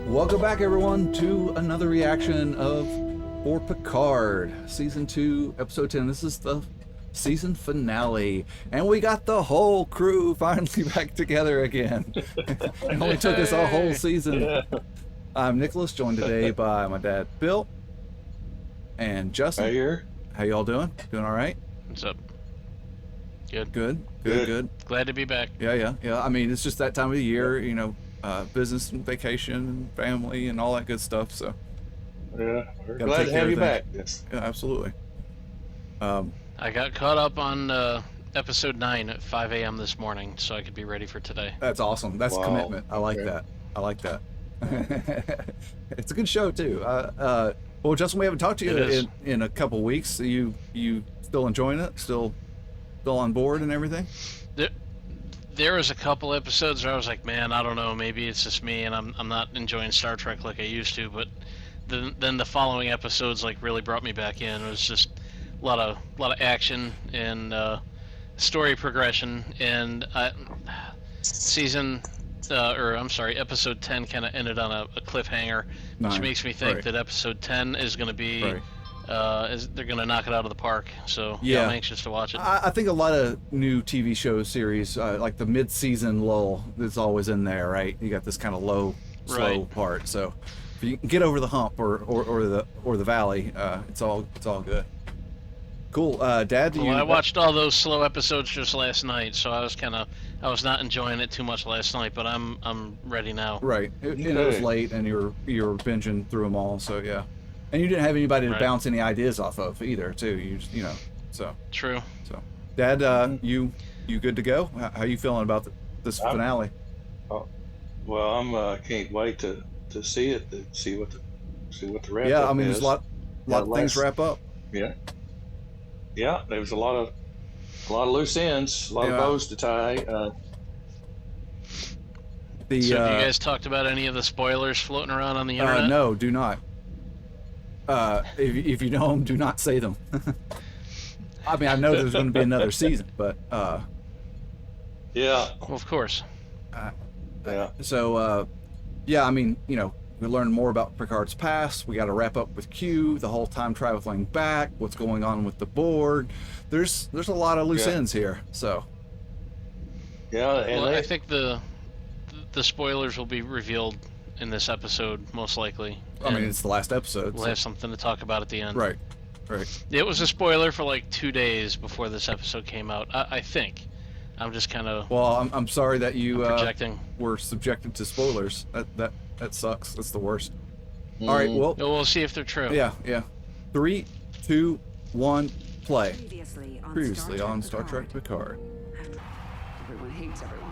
Welcome back, everyone, to another reaction of For Picard, Season 2, Episode 10. This is the season finale, and we got the whole crew finally back together again. It only took us a whole season. Yeah. I'm Nicholas, joined today by my dad, Bill, and Justin. Right here. How y'all doing? Doing all right? What's up? Good. Good. Glad to be back. Yeah. I mean, it's just that time of the year, you know, business and vacation and family and all that good stuff. So Yeah, we're Gotta glad take to care have of you things. back. Yes. yeah, absolutely. I got caught up on episode 9 at 5 a.m. this morning, so I could be ready for today. That's awesome. That's Wow. commitment. I like Okay. that. I like that. It's a good show too. Well, Justin, we haven't talked to you It is. in a couple weeks. You still enjoying it? Still on board and everything? There was a couple episodes where I was like, man, I don't know, maybe it's just me, and I'm not enjoying Star Trek like I used to. But then the following episodes like really brought me back in. It was just a lot of action and story progression, and episode 10 kind of ended on a cliffhanger, which Nice. makes me think Right. that episode 10 is going to be Right. they're going to knock it out of the park. So Yeah. I'm anxious to watch it. I think a lot of new TV show series, like the mid-season lull, is always in there, right? You got this kind of low, slow Right. part. So if you can get over the hump or the valley, it's all good. Cool. Dad, do you? Well, I watched all those slow episodes just last night, so I was not enjoying it too much last night, but I'm ready now. Right. It was late, and you were binging through them all. So yeah, and you didn't have anybody to Right. bounce any ideas off of either, too. You know. So True. Dad, you good to go? How you feeling about this finale? Well, I'm can't wait to see it, to see what the wrap Yeah, up I mean, is. there's a lot of things wrap up. Yeah, there was a lot of loose ends, a lot of bows to tie. So have you guys talked about any of the spoilers floating around on the internet? No, do not. If you know them, do not say them. I mean, I know there's going to be another season, but Yeah, Well, of course. yeah. so yeah, I mean, you know, we learned more about Picard's past. We got to wrap up with Q, the whole time traveling back, what's going on with the board. There's a lot of loose Yeah. ends here. So Yeah, and Well, they, I think the spoilers will be revealed in this episode, most likely. I mean, and it's the last episode. we'll So. have something to talk about at the end. Right. It was a spoiler for like 2 days before this episode came out. I think. I'm just kind of Well, I'm sorry that you projecting. were subjected to spoilers. That sucks. That's the worst. All right. Well, We'll see if they're true. yeah. 3, 2, 1, play. Previously on Star Trek Picard. Everyone hates everyone.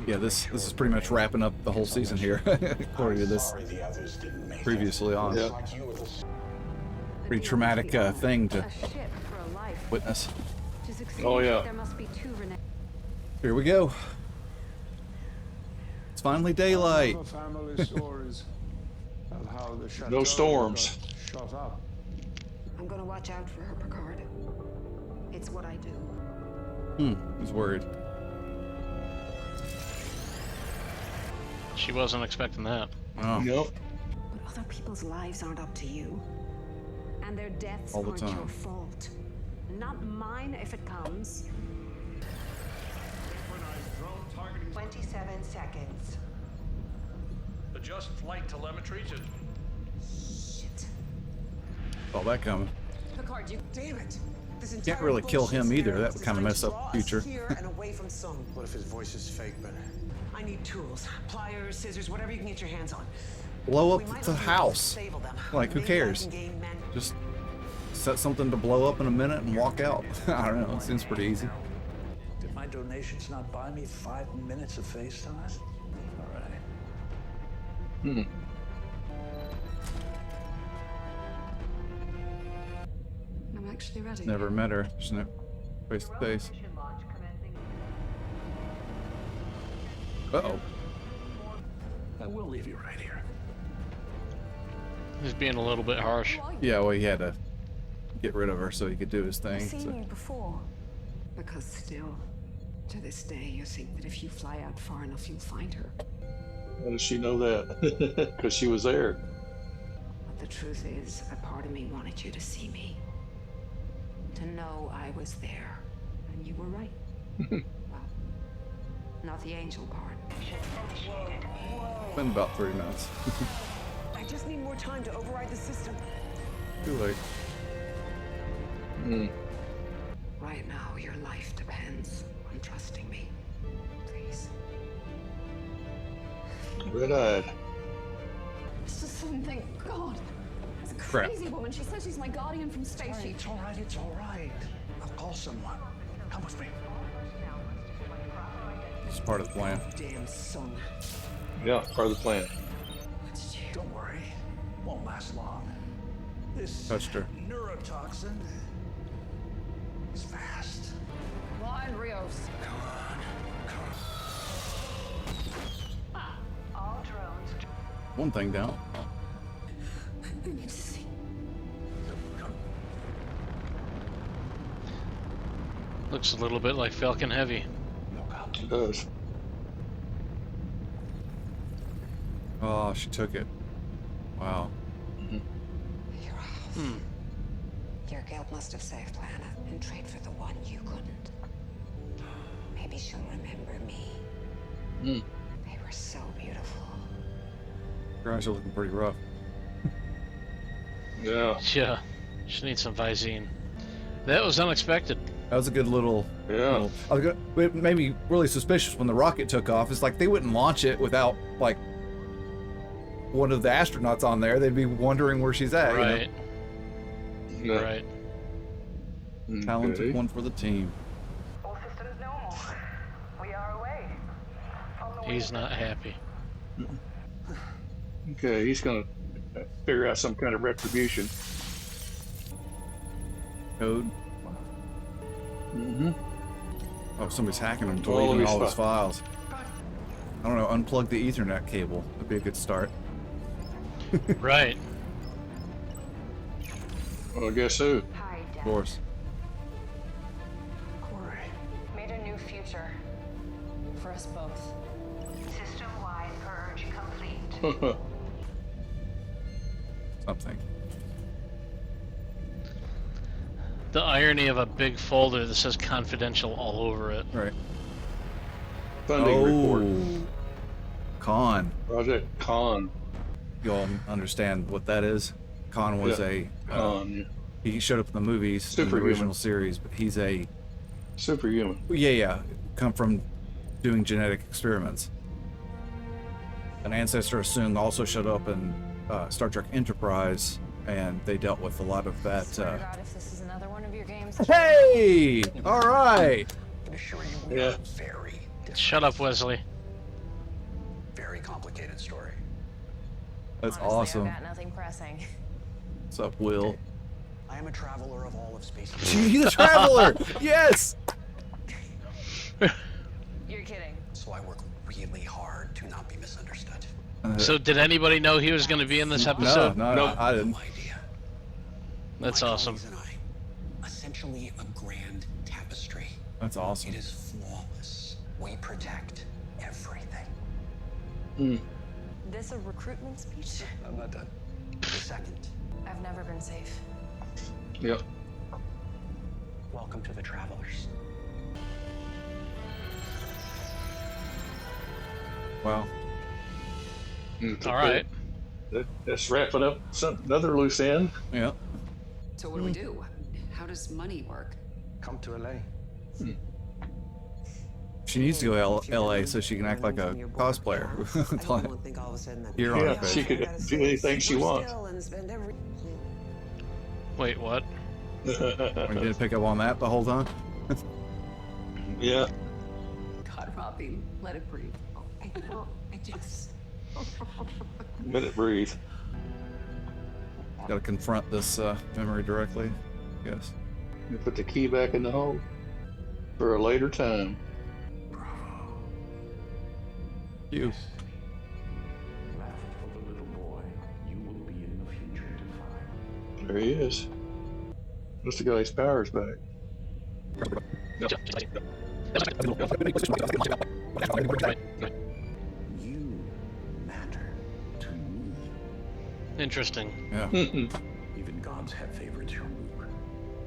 Yeah, this is pretty much wrapping up the whole season here, according to this previously on. Yeah. Pretty traumatic thing to witness. Oh, yeah. Here we go. It's finally daylight. No storms. Shut up. I'm gonna watch out for her, Picard. It's what I do. He's worried. She wasn't expecting that. Oh, Nope. But other people's lives aren't up to you. And their deaths All the aren't time. your fault. Not mine if it comes. 27 seconds. Adjust flight telemetry to. Shit. saw that coming. Picard, you damn it! This Can't really kill him either. That would kind of mess up the future. Here and away from some. What if his voice is fake, but I need tools, pliers, scissors, whatever you can get your hands on. Blow We up might the not be able to house. disable them. Like, who Maybe I cares? can gain man- Just set something to blow up in a minute and walk out. I don't know. It seems pretty easy. Did my donations not buy me 5 minutes of FaceTime? All right. I'm actually ready. Never met her. Just no face to face. Uh-oh. I will leave you right here. He's being a little bit harsh. Yeah, well, he had to get rid of her so he could do his I've thing. seen So. you before. Because still, to this day, you think that if you fly out far enough, you'll find her. How does she know that? Because she was there. But the truth is, a part of me wanted you to see me. To know I was there. And you were right. Well, not the angel part. Been about 3 minutes. I just need more time to override the system. Too late. Right now, your life depends on trusting me. Please. Red-eyed. It's just something, thank God. It's a Crap. crazy woman. She says she's my guardian from space. It's all right. It's all right. I'll call someone. Come with me. It's part of the plan. Damn son. Yeah, part of the plan. Don't worry. Won't last long. This Touched her. neurotoxin is fast. Blind Rios. Come on. All drones. One thing down. I need to see. Looks a little bit like Falcon Heavy. It does. Oh, she took it. Wow. Your house. Your guilt must have saved Planet in trade for the one you couldn't. Maybe she'll remember me. They were so beautiful. Your eyes are looking pretty rough. Yeah. Yeah, she needs some Visine. That was unexpected. That was a good little. Yeah. It made me really suspicious when the rocket took off. It's like they wouldn't launch it without like one of the astronauts on there. They'd be wondering where she's at. Right. You know? Yeah. Right. Talented one for the team. All systems normal. We are away. On the way He's to not happy. Okay, he's gonna figure out some kind of retribution. Code. Mm-hmm. Oh, somebody's hacking him, All of deleting his all his files. files. I don't know. Unplug the Ethernet cable. Would be a good start. Right. Well, guess who? Hi, Dad. Of course. Corey. Made a new future. For us both. System-wide purge complete. Something. The irony of a big folder that says confidential all over it. Right. Funding report. Khan. Project Con. You all understand what that is? Khan was Yeah. Con. he showed up in the movies, in the Superhuman. original series, but he's a Superhuman. come from doing genetic experiments. An ancestor assumed also showed up in Star Trek Enterprise, and they dealt with a lot of that. Swear to God, if this is another one of your games. Hey! All right. I can assure you we Yeah. are very different. Shut up, Wesley. Very complicated story. That's Honestly, awesome. I've got nothing pressing. What's up, Will? I am a traveler of all of space. He's a traveler. Yes. You're kidding. So I work really hard to not be misunderstood. So did anybody know he was going to be in this No, episode? no, Nope. I didn't. No idea. That's My awesome. colleagues and I, essentially a grand tapestry. That's awesome. It is flawless. We protect everything. This a recruitment speech? I'm not done. The second, I've never been safe. Yep. welcome to the Travelers. Wow. All right. That's wrapping up another loose end. Yeah. So what do we do? How does money work? Come to LA. She needs to go to LA so she can act like a cosplayer. Here on her Yeah, she page. could do anything she wants. Wait, what? You didn't pick up on that the whole time? Yeah. God, Robbie, let it breathe. I just. Let it breathe. Got to confront this memory directly, I guess. You put the key back in the hole for a later time. You. Laugh for the little boy. You will be in the future to find. There he is. Must have got his powers back. You Interesting. Yeah. Even gods have favorites, Jean-luc.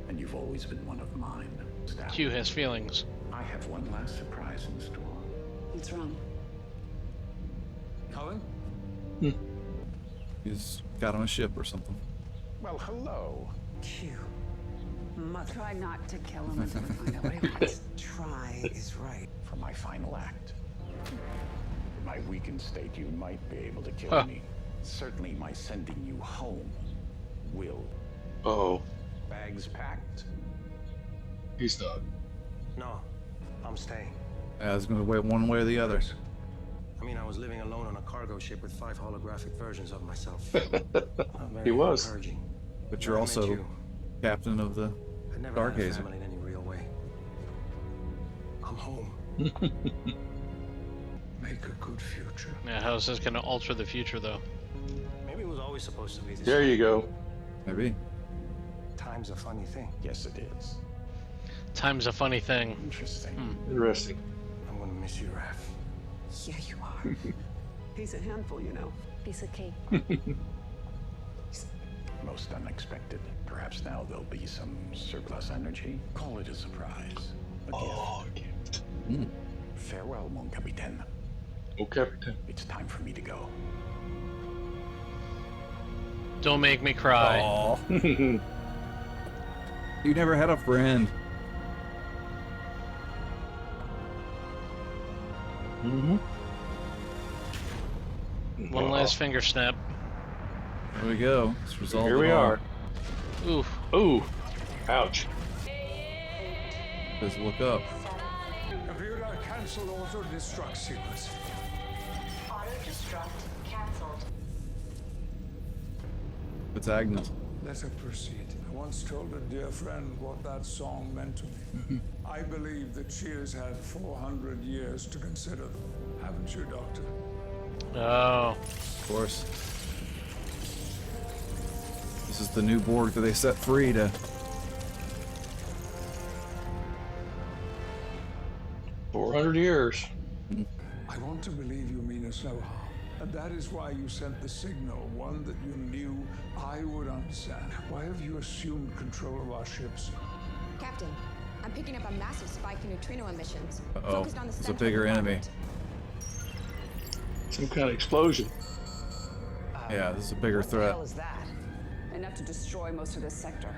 And you've always been one of mine. Staff. Q has feelings. I have one last surprise in store. What's wrong? Colin? He's got on a ship or something. Well, hello. Q. Try not to kill him until we find out what he wants. Try is right. For my final act. In my weakened state, you might be able to kill me. Certainly my sending you home will. Oh, Bags packed? he's done. No, I'm staying. I was gonna wait one way or the other. I mean, I was living alone on a cargo ship with 5 holographic versions of myself. Not very He was. encouraging. But you're When I met also you, captain of the I never had a Stargazer. family in any real way. I'm home. Make a good future. Yeah, how is this going to alter the future, though? Maybe it was always supposed to be this There way. you go. Maybe. Time's a funny thing. Yes, it is. Time's a funny thing. Interesting. Interesting. I'm gonna miss you, Raph. Yeah, you are. He's a handful, you know. Piece of cake. Most unexpected. Perhaps now there'll be some surplus energy. Call it a surprise. A Oh, gift. Farewell, mon capitaine. oh, Captain. It's time for me to go. Don't make me cry. Aw. You never had a friend. One last finger snap. There we go. Let's resolve Here it we all. are. Oof. Ooh, ouch. Just look up. Computer, cancel auto-destruct sequence. Auto-destruct cancelled. It's Agnes. Let her proceed. I once told a dear friend what that song meant to me. I believe that she has had 400 years to consider them. Haven't you, Doctor? Oh. Of course. This is the new Borg that they set free to. 400 years. I want to believe you mean us no harm. And that is why you sent the signal, one that you knew I would understand. Why have you assumed control of our ships? Captain, I'm picking up a massive spike in neutrino emissions. Uh-oh. Focused on the It's a center of bigger the enemy. quadrant. Some kind of explosion. Yeah, this is a bigger threat. is that? Enough to destroy most of this sector.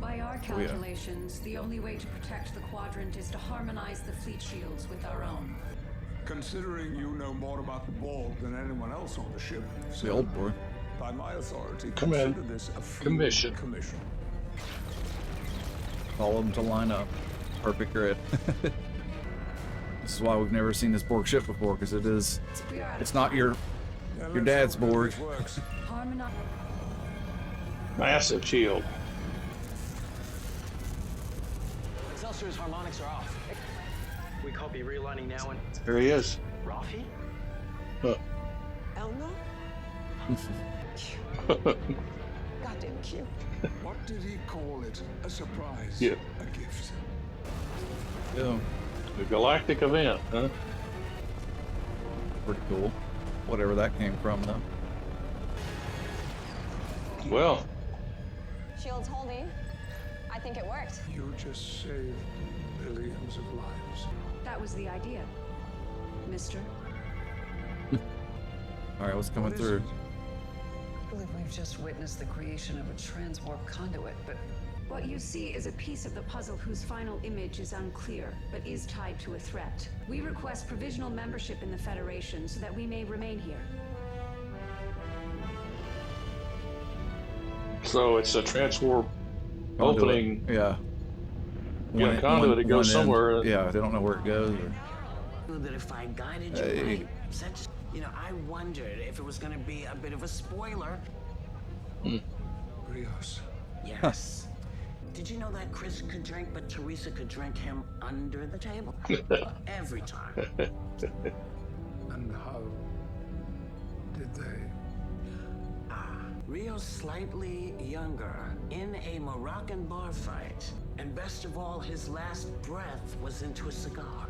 By our Oh, yeah. calculations, the only way to protect the quadrant is to harmonize the fleet shields with our own. Considering you know more about the Borg than anyone else on the ship, It's the old Borg. by my authority, Come in. consider this a field Commission. commission. All of them to line up. Perfect grid. This is why we've never seen this Borg ship before, because it is. We are out It's of not your Let's dad's hope that Borg. this works. harmonize. Massive shield. Excelsior's harmonics are off. We copy realigning now and... There he is. Rafi? Huh. Elmo? Goddamn Q. What did he call it? A surprise? Yeah. A gift? Yeah, The galactic event, huh? pretty cool. Whatever that came from, though. Well, Shield's holding. I think it worked. You just saved millions of lives. That was the idea, mister. All right, what's coming What is through? it? I believe we've just witnessed the creation of a transwarp conduit, but What you see is a piece of the puzzle whose final image is unclear, but is tied to a threat. We request provisional membership in the Federation so that we may remain here. so it's a transwarp Conduit. opening. Yeah. Yeah, conduit, it goes one end. somewhere. Yeah, they don't know where it goes. Or... That if I guided you Hey. right, such, I wondered if it was going to be a bit of a spoiler. Rios. Yes. Did you know that Chris could drink, but Teresa could drink him under the table? Every time. And how did they? Rio's slightly younger, in a Moroccan bar fight. And best of all, his last breath was into a cigar.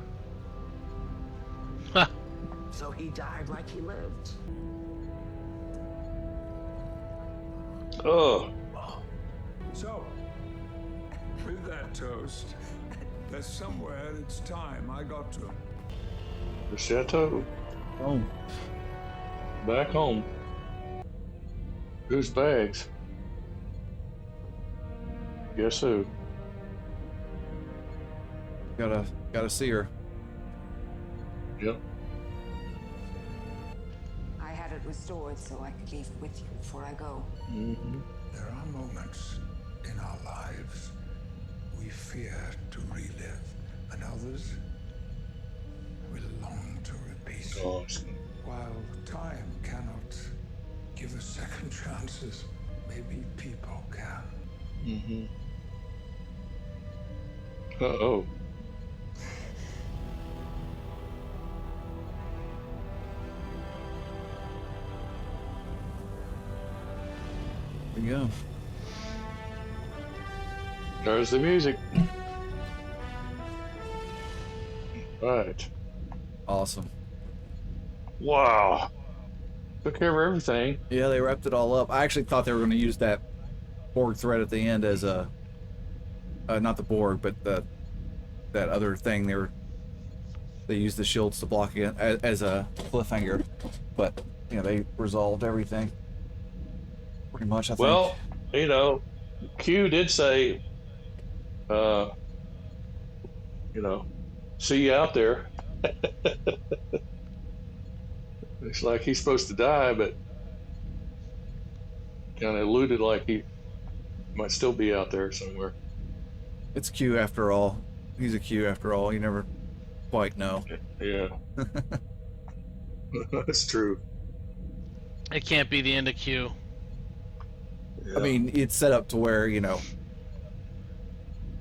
So he died like he lived. Oh. So, with that toast, there's somewhere it's time I got to. The chateau. Oh. Back home. Whose bags? Guess who? Gotta see her. Yep. I had it restored so I could leave it with you before I go. Mm-hmm. There are moments in our lives we fear to relive, and others we long to repeat. Gosh. While time cannot give us second chances, maybe people can. Mm-hmm. Uh-oh. There you go. There's the music. Right. Awesome. Wow. Took care of everything. Yeah, they wrapped it all up. I actually thought they were going to use that Borg thread at the end as a, not the Borg, but that other thing they used the shields to block it as a cliffhanger. But you know, they resolved everything pretty much. I think. Well, you know, Q did say, you know, see you out there. It's like he's supposed to die, but kind of alluded like he might still be out there somewhere. It's Q after all. He's a Q after all. You never quite know. Yeah. That's true. It can't be the end of Q. Yeah. I mean, it's set up to where, you know,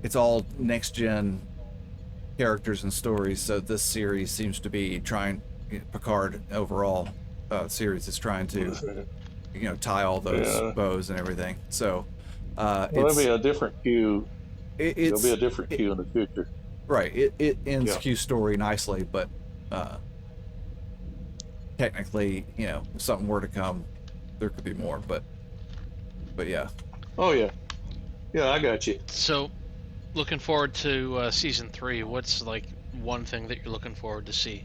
it's all next-gen characters and stories, so this series seems to be trying, Picard overall series is trying to, you know, tie all those bows and everything. So, there'll be a different Q. There'll be a different Q in the future. Right. It ends Q's story nicely, but technically, you know, if something were to come, there could be more, but yeah. Oh yeah. Yeah, I got you. So, looking forward to season 3. What's like one thing that you're looking forward to see?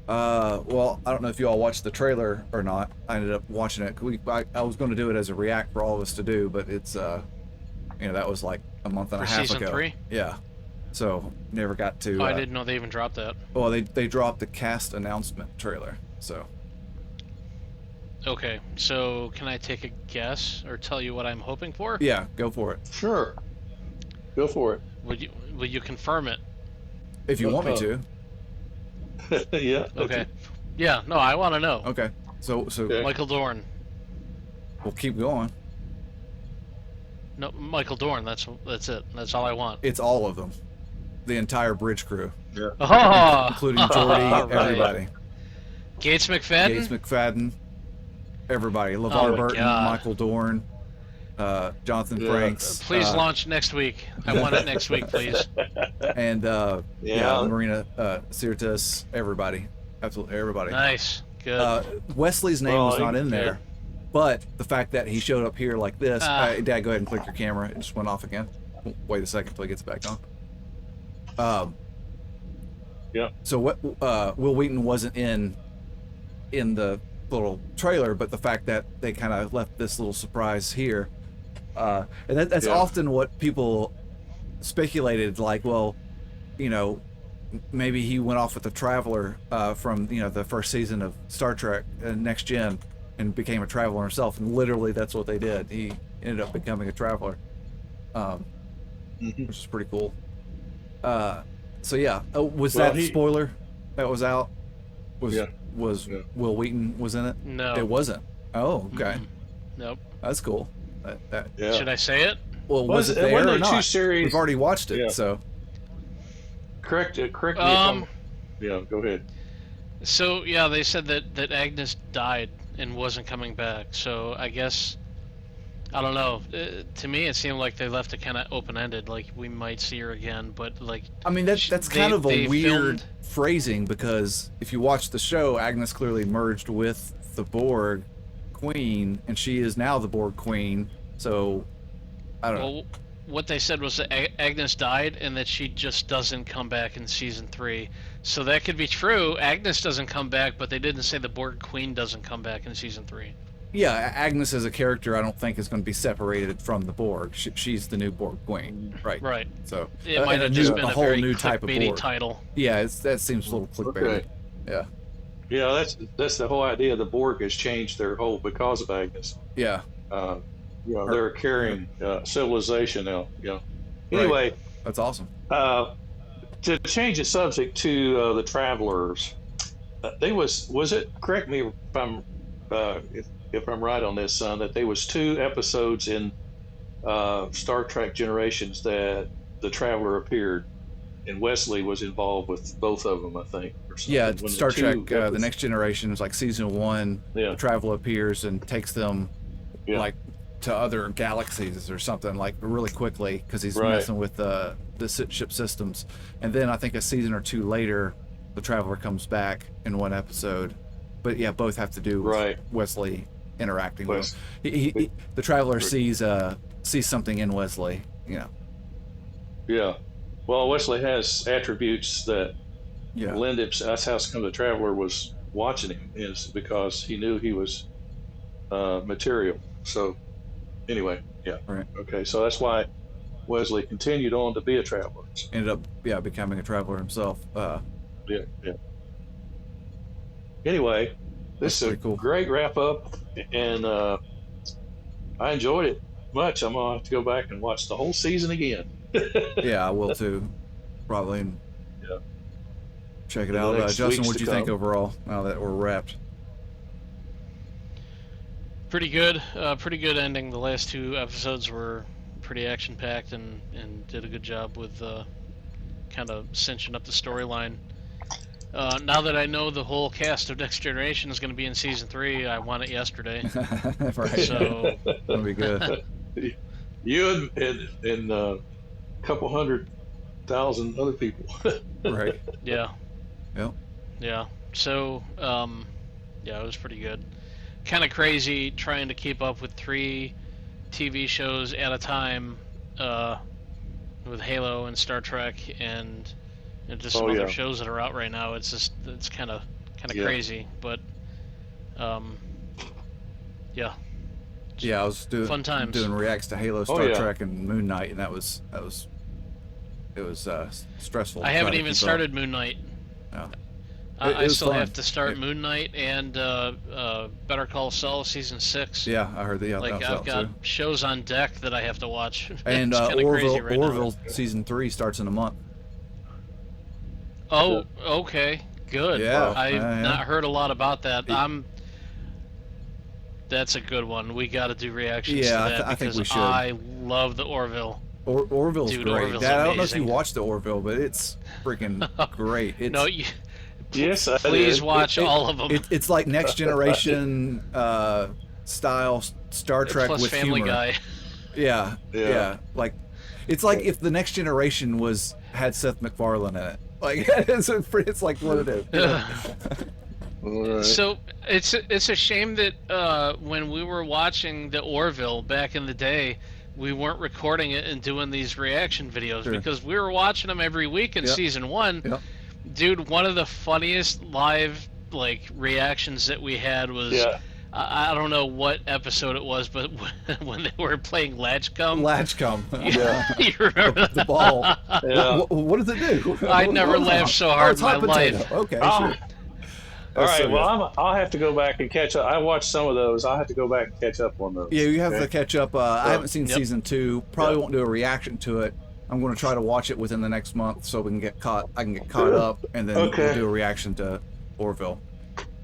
Well, I don't know if you all watched the trailer or not. I ended up watching it. I was going to do it as a react for all of us to do, but it's you know, that was like a month and a half ago. For season 3? Yeah. So never got to. Oh, I didn't know they even dropped that. Well, they dropped the cast announcement trailer. So. Okay, so can I take a guess or tell you what I'm hoping for? Yeah, go for it. Sure. Go for it. Will you confirm it? If you want me to. Yeah. Okay. Yeah. No, I want to know. Okay. So Okay. Michael Dorn. We'll keep going. No, Michael Dorn. That's it. That's all I want. It's all of them. The entire bridge crew. Yeah. Oh, including Geordi, everybody. Gates McFadden. Gates McFadden. Everybody. LeVar Oh my Burton, God. Michael Dorn, Jonathan Frakes. Please launch next week. I want it next week, please. And Marina Sirtis, everybody. Absolutely everybody. Nice. Good. Wesley's name was not in yeah. there, but the fact that he showed up here like this. Dad, go ahead and click your camera. It just went off again. Wait a second until it gets back on. Yeah. So what? Will Wheaton wasn't in the little trailer, but the fact that they kind of left this little surprise here, and that's often what people speculated. Like, well, you know, maybe he went off with the Traveler from the first season of Star Trek Next Gen and became a Traveler himself, and literally that's what they did. He ended up becoming a Traveler, which is pretty cool. So yeah, was that spoiler that was out? Was Will Wheaton was in it? No, it wasn't. Oh, okay. Nope. That's cool. Should I say it? Well, was it there or not? Series... We've already watched it, so. Correct me if I'm... Yeah, go ahead. So yeah, they said that Agnes died and wasn't coming back. So I guess I don't know. To me, it seemed like they left it kind of open-ended, like we might see her again. But like, I mean, that's kind of a weird phrasing, because if you watch the show, Agnes clearly merged with the Borg Queen, and she is now the Borg Queen. So I don't know. Well, what they said was that Agnes died and that she just doesn't come back in season 3. So that could be true. Agnes doesn't come back, but they didn't say the Borg Queen doesn't come back in season 3. Yeah, Agnes as a character, I don't think is going to be separated from the Borg. She's the new Borg Queen, right? Right. So it might have just been a whole very new type of clickbaity Borg title. Yeah, that seems a little clickbaity. Okay. Yeah. Yeah, that's the whole idea. The Borg has changed their whole because of Agnes. Yeah. They're carrying civilization now. Yeah. Anyway, right. That's awesome. To change the subject to the Travelers, was it? Correct me if I'm right on this, son. That there was 2 episodes in Star Trek Generations that the Traveler appeared, and Wesley was involved with both of them, I think. Or something. Yeah, When Star Trek: the The Next Generation is like season 1. Yeah. The Traveler appears and takes them like to other galaxies or something like really quickly because he's messing with the ship systems. And then I think a season or 2 later, the Traveler comes back in 1 episode. But yeah, both have to do with Wesley interacting with him. The Traveler sees something in Wesley, you know. Yeah. Well, Wesley has attributes that lend himself. That's how come the Traveler was watching him, is because he knew he was material. So anyway, yeah. Right. Okay, so that's why Wesley continued on to be a Traveler. Ended up, becoming a Traveler himself. Yeah. Anyway, this is a great wrap up, and I enjoyed it much. I'm gonna have to go back and watch the whole season again. Yeah, I will too, probably. And check it In the out. next Justin, weeks what'd to you think come. overall? Now that we're wrapped. Pretty good. Pretty good ending. The last 2 episodes were pretty action packed and did a good job with kind of cinching up the storyline. Now that I know the whole cast of Next Generation is going to be in season 3, I want it yesterday. Right. So that'll be good. You and a couple 100,000 other people. Right. Yeah. Yep. Yeah. So it was pretty good. Kind of crazy trying to keep up with 3 TV shows at a time with Halo and Star Trek and just some other shows that are out right now. It's kind of crazy, but yeah, I was fun times. doing reacts to Halo, Star Trek, and Moon Knight, and it was stressful. I haven't even started Moon Knight. No. I still have to start Moon Knight and Better Call Saul season 6. Yeah, I heard that. Yeah, like I've got shows on deck that I have to watch. And Orville season 3 starts in a month. Oh, okay, good. Yeah, I've not heard a lot about that. That's a good one. We got to do reactions to that I think we should. I love the Orville. Orville's Dude, great. Orville's I don't know if amazing. you watched the Orville, but it's freaking great. It's, No, yes, please watch all of them. It's like Next Generation style Star Trek plus with Family humor. Guy. Yeah. Like it's like if the Next Generation had Seth MacFarlane in it. Like it's like what it is. You know? Right. So it's a shame that when we were watching the Orville back in the day, we weren't recording it and doing these reaction videos because we were watching them every week in season 1. Yep. Dude, one of the funniest live reactions that we had was I don't know what episode it was, but when they were playing Latchcum. Yeah. You remember the ball. Yeah. What does it do? I never laughed so hard in my potato. life. Okay, sure. All right, so well, I'll have to go back and catch up. I watched some of those. I'll have to go back and catch up on those. Yeah, you have to catch up. I haven't seen season 2. Probably won't do a reaction to it. I'm going to try to watch it within the next month so we can get caught. I can get caught up, and then we'll do a reaction to Orville.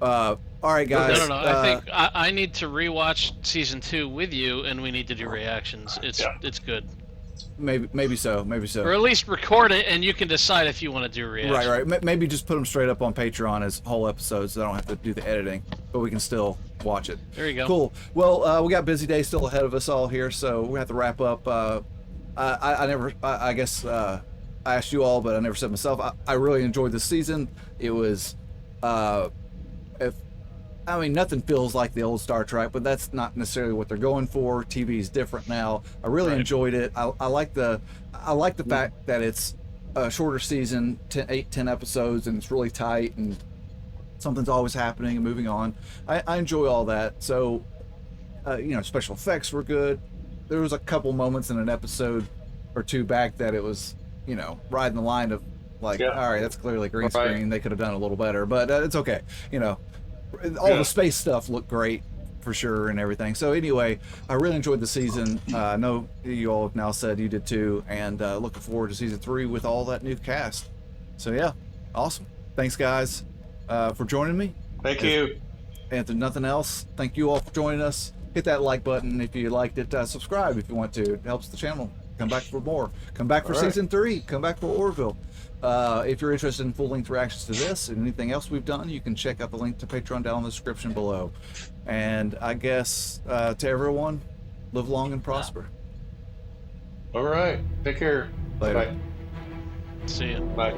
All right, guys. No. I think I need to rewatch season 2 with you, and we need to do reactions. It's good. Maybe so. Or at least record it, and you can decide if you want to do reactions. Right. Maybe just put them straight up on Patreon as whole episodes, so I don't have to do the editing, but we can still watch it. There you go. Cool. Well, we got a busy day still ahead of us all here, so we have to wrap up. I guess I asked you all, but I never said myself. I really enjoyed this season. It was, I mean, nothing feels like the old Star Trek, but that's not necessarily what they're going for. TV is different now. I really enjoyed it. I like the fact that it's a shorter season, 10 episodes, and it's really tight, and something's always happening and moving on. I enjoy all that. So, special effects were good. There was a couple moments in an episode or two back that it was, riding the line of like, all right, that's clearly green screen. They could have done a little better, but it's okay. All the space stuff looked great for sure and everything. So anyway, I really enjoyed the season. I know you all have now said you did too, and looking forward to season 3 with all that new cast. So yeah, awesome. Thanks guys for joining me. Thank you. And if there's nothing else, thank you all for joining us. Hit that like button if you liked it. Subscribe if you want to. It helps the channel. Come back for more. Come back for season 3. Come back for Orville. If you're interested in full-length reactions to this and anything else we've done, you can check out the link to Patreon down in the description below. And I guess to everyone, live long and prosper. All right. Take care. Later. Bye. See ya. Bye.